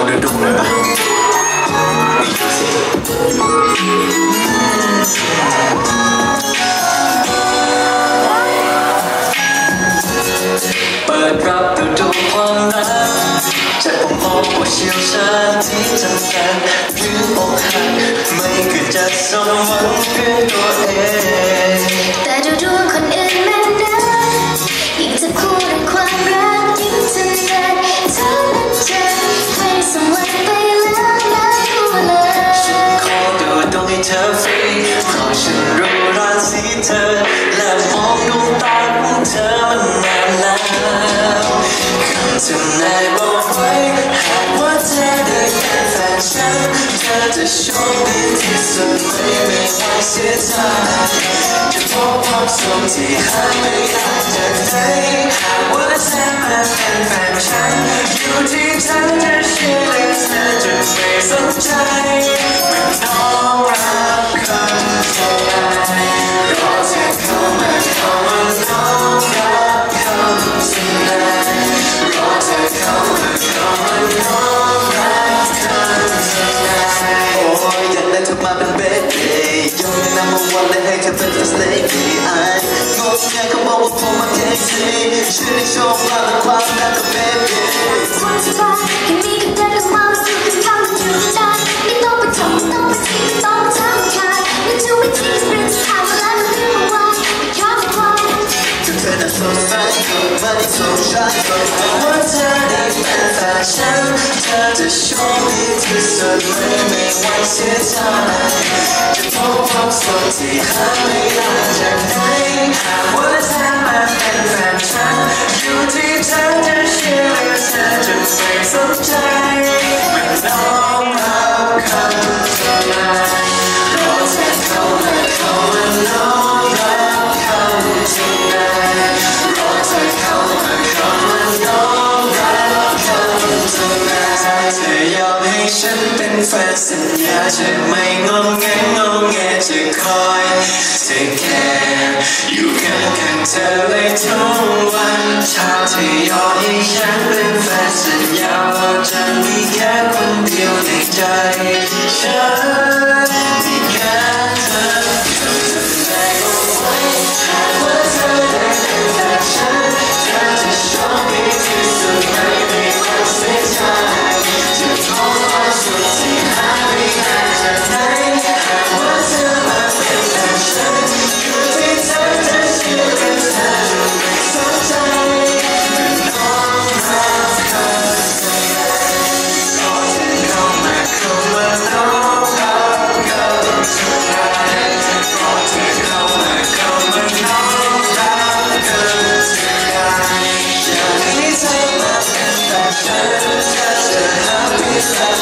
ดูดุเลยปะเปิดรับดูความรักจากผมพบว่าเชี่ยวชาญที่จำกันหรืออกหักไม่เคยจะสมหวังเพื่อตัวเองแต่ดูคนอื่นมันนะยิ่งจะพูดด้วยความรักยิ่งจะนานเท่านั้นจะให้สมหวังไปแล้วนะรู้เลยฉันขอดูดวงให้เธอฟรีเพราะฉันรู้ราศีเธอและมองดวงตาของเธอมันนานแล้วคำทำนายบอกไว้หากว่าเธอได้เป็นแฟนฉันเธอจะโชคดีที่สุดไม่ไหวเสียใจจะพบความสุขที่หาไม่ได้จากไหนหากว่าเธอมาเป็นแฟนฉันอยู่ที่เธอจะเชื่อและเธอจะไม่สนใจเมื่อน้องรับคำทำนายรอเธอเข้ามาน้องรับคำทำนายรอเธอเข้ามาน้องรับคำทำนายโอ้ยอยากได้เธอมาเป็นเบบี้ยกนำมาวันและให้เธอเป็น first lady ไอ้งงไงเขาบอกว่าผมมันแค่ซีชื่นชมเราและความรักกับ babyวันที่ว่าแค่มีกันได้แล้วมาสู่กันทำมันอยู่ได้ไม่ต้องไปทำไม่ต้องไปทิ้งไม่ต้องไปทำใครไม่ต้องไปทิ้งสปริงทำอะไรมันเรื่องว่าไม่ยอมไม่ถึงเธอจะสดใสก็ไม่ได้สดใสก็หากว่าเธอได้เป็นแฟนฉันเธอจะโชคดีที่สุดไม่ไหวเสียใจจะพบความสุขที่หาไม่ได้จากไหนหากว่าเธอมาเป็นแฟนฉันอยู่ที่เธอจะเชื่อและเธอจะไม่สนใจเมื่อน้องรับคำทำนายรอเธอเข้ามาน้องรับคำทำนายรอเธอเข้ามาน้องรับคำทำนายเธอยอมให้ฉันเป็นแฟนสัญญาจะไม่งงแงจะคอยเธอแค่อยู่ข้างเธอเลยทุกวันชาเธอยอมให้ฉันเป็นแฟนสัญญาว่าจะมีแค่คนเดียวในใจฉันมีแค่เธอคำทำนายบอกไว้หากว่าเธอได้เป็นแฟนฉันเธอจะโชคดีที่สุดไม่มีวันเสียใจจะพบความสุขที่หาไม่ได้จากไหนหากว่าเธอมาเป็นแฟนฉันอยู่ที่เธอจะเชื่อและเธอจะไม่สนใจเมื่อน้องรับคำทำนายรอเธอเข้ามาน้องรับคำทำนายรอเธอเข้ามาน้องรับคำทำนายอยากให้เธอมาเป็นแฟนฉันเธอจะ happy